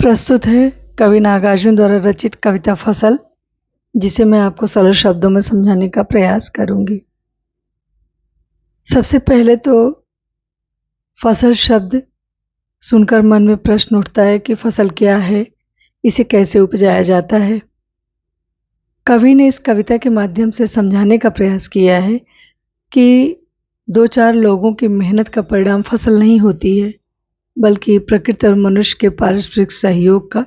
प्रस्तुत है कवि नागार्जुन द्वारा रचित कविता फसल, जिसे मैं आपको सरल शब्दों में समझाने का प्रयास करूंगी। सबसे पहले तो फसल शब्द सुनकर मन में प्रश्न उठता है कि फसल क्या है, इसे कैसे उपजाया जाता है। कवि ने इस कविता के माध्यम से समझाने का प्रयास किया है कि दो चार लोगों की मेहनत का परिणाम फसल नहीं होती है, बल्कि प्रकृति और मनुष्य के पारस्परिक सहयोग का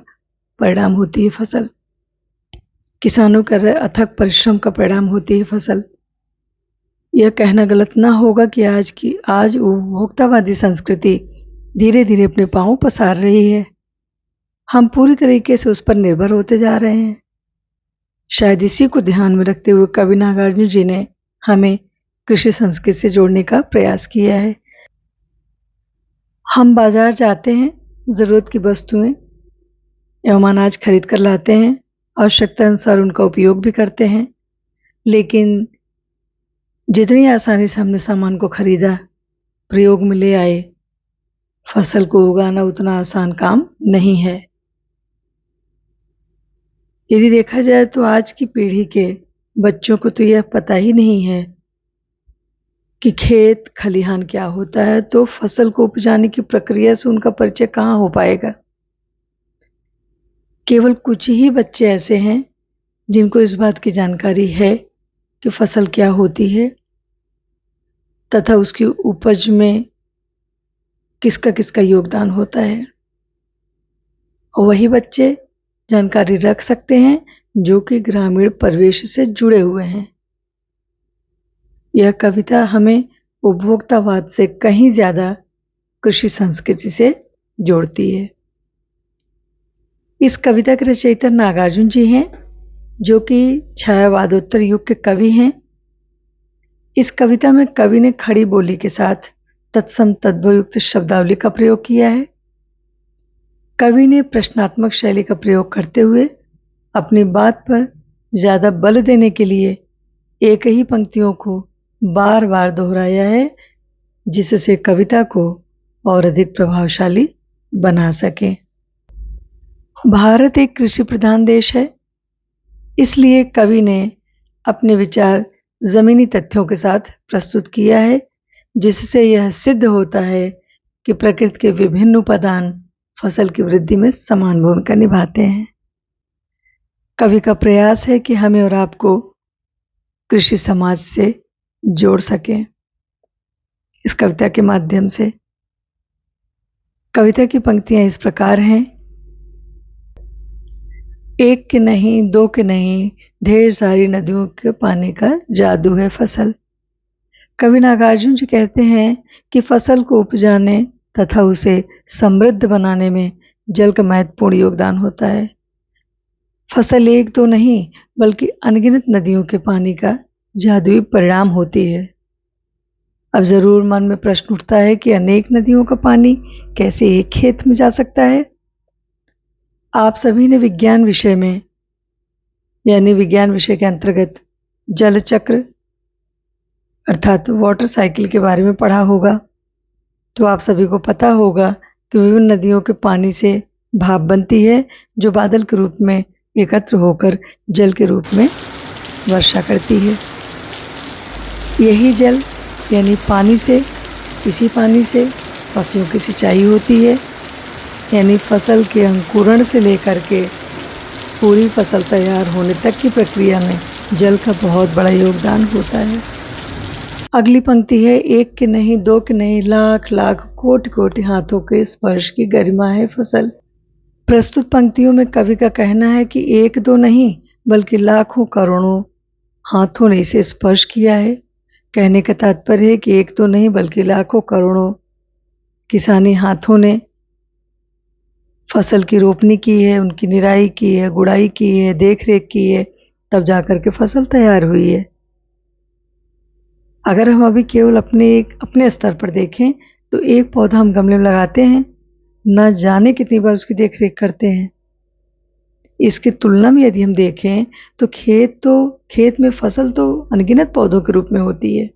परिणाम होती है फसल। किसानों का अथक परिश्रम का परिणाम होती है फसल। यह कहना गलत ना होगा कि आज उपभोक्तावादी संस्कृति धीरे धीरे अपने पांव पसार रही है। हम पूरी तरीके से उस पर निर्भर होते जा रहे हैं। शायद इसी को ध्यान में रखते हुए कवि नागार्जुन जी ने हमें कृषि संस्कृति से जोड़ने का प्रयास किया है। हम बाजार जाते हैं, ज़रूरत की वस्तुएं एवं अनाज खरीद कर लाते हैं, आवश्यकता अनुसार उनका उपयोग भी करते हैं, लेकिन जितनी आसानी से हमने सामान को खरीदा, प्रयोग में ले आए, फसल को उगाना उतना आसान काम नहीं है। यदि देखा जाए तो आज की पीढ़ी के बच्चों को तो यह पता ही नहीं है कि खेत खलिहान क्या होता है, तो फसल को उपजाने की प्रक्रिया से उनका परिचय कहाँ हो पाएगा। केवल कुछ ही बच्चे ऐसे हैं जिनको इस बात की जानकारी है कि फसल क्या होती है तथा उसकी उपज में किसका किसका योगदान होता है, और वही बच्चे जानकारी रख सकते हैं जो कि ग्रामीण परिवेश से जुड़े हुए हैं। यह कविता हमें उपभोक्तावाद से कहीं ज्यादा कृषि संस्कृति से जोड़ती है। इस कविता के रचयिता नागार्जुन जी हैं, जो कि छायावादोत्तर युग के कवि हैं। इस कविता में कवि ने खड़ी बोली के साथ तत्सम तद्भवयुक्त शब्दावली का प्रयोग किया है। कवि ने प्रश्नात्मक शैली का प्रयोग करते हुए अपनी बात पर ज्यादा बल देने के लिए एक ही पंक्तियों को बार बार दोहराया है, जिससे कविता को और अधिक प्रभावशाली बना सके। भारत एक कृषि प्रधान देश है, इसलिए कवि ने अपने विचार जमीनी तथ्यों के साथ प्रस्तुत किया है, जिससे यह सिद्ध होता है कि प्रकृति के विभिन्न उपादान फसल की वृद्धि में समान भूमिका निभाते हैं। कवि का प्रयास है कि हमें और आपको कृषि समाज से जोड़ सकें। इस कविता के माध्यम से कविता की पंक्तियां इस प्रकार हैं। एक के नहीं, दो के नहीं, ढेर सारी नदियों के पानी का जादू है फसल। कवि नागार्जुन जी कहते हैं कि फसल को उपजाने तथा उसे समृद्ध बनाने में जल का महत्वपूर्ण योगदान होता है। फसल एक दो नहीं, बल्कि अनगिनत नदियों के पानी का जादुई परिणाम होती है। अब जरूर मन में प्रश्न उठता है कि अनेक नदियों का पानी कैसे एक खेत में जा सकता है। आप सभी ने विज्ञान विषय में, यानी विज्ञान विषय के अंतर्गत जल चक्र अर्थात वाटर साइकिल के बारे में पढ़ा होगा। तो आप सभी को पता होगा कि विभिन्न नदियों के पानी से भाप बनती है, जो बादल के रूप में एकत्र होकर जल के रूप में वर्षा करती है। यही जल यानी पानी से, इसी पानी से फसलों की सिंचाई होती है, यानी फसल के अंकुरण से लेकर के पूरी फसल तैयार होने तक की प्रक्रिया में जल का बहुत बड़ा योगदान होता है। अगली पंक्ति है, एक के नहीं, दो के नहीं, लाख लाख कोटि कोटि हाथों के स्पर्श की गरिमा है फसल। प्रस्तुत पंक्तियों में कवि का कहना है कि एक दो नहीं, बल्कि लाखों करोड़ों हाथों ने इसे स्पर्श किया है। कहने का तात्पर्य है कि एक दो नहीं, बल्कि लाखों करोड़ों किसानी हाथों ने फसल की रोपनी की है, उनकी निराई की है, गुड़ाई की है, देख रेख की है, तब जाकर के फसल तैयार हुई है। अगर हम अभी केवल अपने स्तर पर देखें तो एक पौधा हम गमले में लगाते हैं, न जाने कितनी बार उसकी देख रेख करते हैं। इसकी तुलना में यदि हम देखें तो खेत में फसल तो अनगिनत पौधों के रूप में होती है,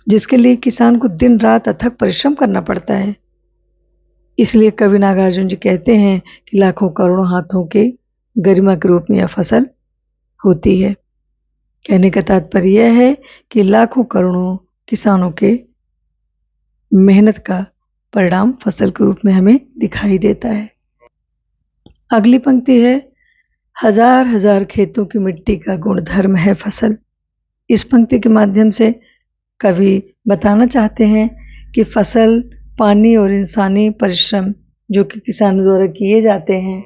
जिसके लिए किसान को दिन रात अथक परिश्रम करना पड़ता है। इसलिए कवि नागार्जुन जी कहते हैं कि लाखों करोड़ों हाथों के गरिमा के रूप में यह फसल होती है। कहने का तात्पर्य यह है कि लाखों करोड़ों किसानों के मेहनत का परिणाम फसल के रूप में हमें दिखाई देता है। अगली पंक्ति है, हजार हजार खेतों की मिट्टी का गुणधर्म है फसल। इस पंक्ति के माध्यम से कवि बताना चाहते हैं कि फसल, पानी और इंसानी परिश्रम जो कि किसानों द्वारा किए जाते हैं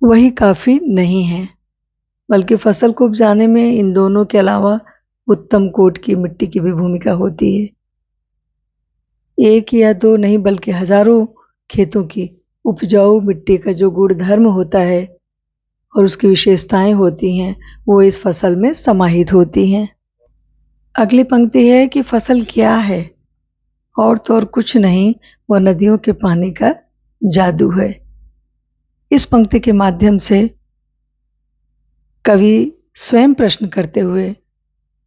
वही काफ़ी नहीं है, बल्कि फसल को उपजाने में इन दोनों के अलावा उत्तम कोट की मिट्टी की भी भूमिका होती है। एक या दो नहीं बल्कि हजारों खेतों की उपजाऊ मिट्टी का जो गुणधर्म होता है और उसकी विशेषताएं होती हैं वो इस फसल में समाहित होती हैं। अगली पंक्ति है कि फसल क्या है, और तो और कुछ नहीं, वह नदियों के पानी का जादू है। इस पंक्ति के माध्यम से कवि स्वयं प्रश्न करते हुए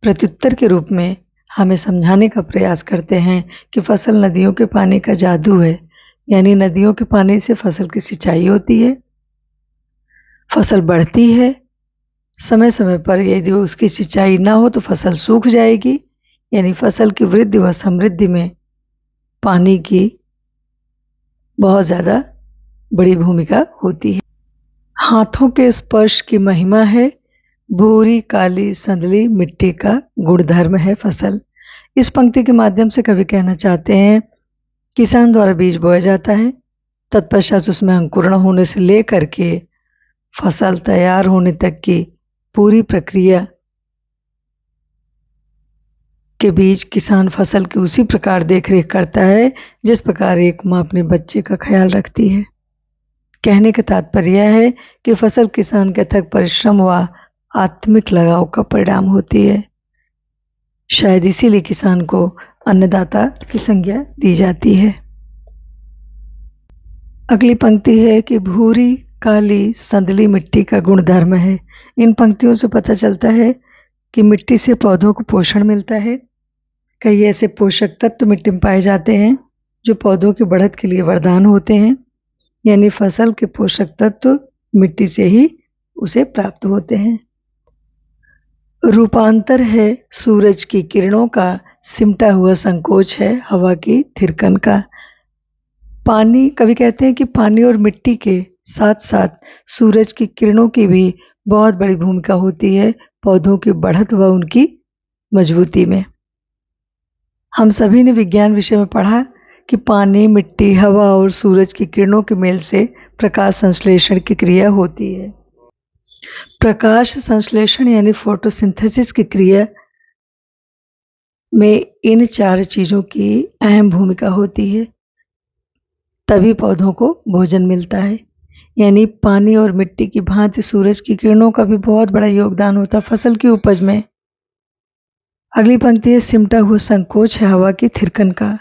प्रत्युत्तर के रूप में हमें समझाने का प्रयास करते हैं कि फसल नदियों के पानी का जादू है, यानी नदियों के पानी से फसल की सिंचाई होती है, फसल बढ़ती है। समय समय पर यदि उसकी सिंचाई ना हो तो फसल सूख जाएगी, यानी फसल की वृद्धि व समृद्धि में पानी की बहुत ज़्यादा बड़ी भूमिका होती है। हाथों के स्पर्श की महिमा है, भूरी काली संदली मिट्टी का गुणधर्म है फसल। इस पंक्ति के माध्यम से कवि कहना चाहते हैं, किसान द्वारा बीज बोया जाता है, तत्पश्चात उसमें अंकुरण होने से लेकर के फसल तैयार होने तक की पूरी प्रक्रिया के बीच किसान फसल की उसी प्रकार देखरेख करता है जिस प्रकार एक माँ अपने बच्चे का ख्याल रखती है। कहने का तात्पर्य यह है कि फसल किसान के अथक परिश्रम व आत्मिक लगाव का परिणाम होती है। शायद इसीलिए किसान को अन्नदाता की संज्ञा दी जाती है। अगली पंक्ति है कि भूरी काली संदली मिट्टी का गुणधर्म है। इन पंक्तियों से पता चलता है कि मिट्टी से पौधों को पोषण मिलता है। कई ऐसे पोषक तत्व मिट्टी में पाए जाते हैं जो पौधों की बढ़त के लिए वरदान होते हैं, यानी फसल के पोषक तत्व मिट्टी से ही उसे प्राप्त होते हैं। रूपांतर है सूरज की किरणों का, सिमटा हुआ संकोच है हवा की थिरकन का। पानी, कवि कहते हैं कि पानी और मिट्टी के साथ साथ सूरज की किरणों की भी बहुत बड़ी भूमिका होती है पौधों की बढ़त व उनकी मजबूती में। हम सभी ने विज्ञान विषय में पढ़ा कि पानी, मिट्टी, हवा और सूरज की किरणों के मेल से प्रकाश संश्लेषण की क्रिया होती है। प्रकाश संश्लेषण यानी फोटोसिंथेसिस की क्रिया में इन चार चीज़ों की अहम भूमिका होती है, तभी पौधों को भोजन मिलता है। यानी पानी और मिट्टी की भांति सूरज की किरणों का भी बहुत बड़ा योगदान होता है फसल की उपज में। अगली पंक्ति है, सिमटा हुआ संकोच है हवा की थिरकन का।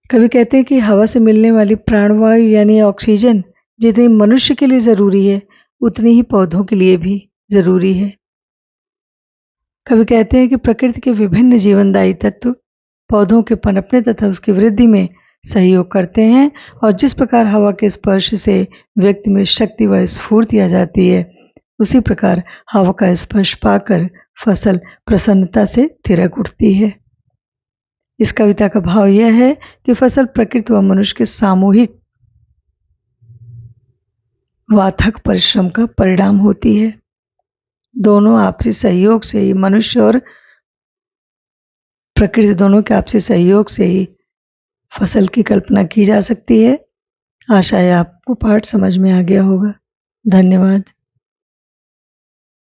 कवि कहते हैं कि हवा से मिलने वाली प्राणवायु यानी ऑक्सीजन जितनी मनुष्य के लिए जरूरी है उतनी ही पौधों के लिए भी जरूरी है। कवि कहते हैं कि प्रकृति के विभिन्न जीवनदायी तत्व पौधों के पनपने तथा उसकी वृद्धि में सहयोग करते हैं, और जिस प्रकार हवा के स्पर्श से व्यक्ति में शक्ति व स्फूर्ति आ जाती है, उसी प्रकार हवा का स्पर्श पाकर फसल प्रसन्नता से थिरक उठती है। इस कविता का भाव यह है कि फसल प्रकृति व मनुष्य के सामूहिक वाथक परिश्रम का परिणाम होती है। दोनों आपसी सहयोग से ही, मनुष्य और प्रकृति दोनों के आपसी सहयोग से ही फसल की कल्पना की जा सकती है। आशा है आपको पाठ समझ में आ गया होगा। धन्यवाद।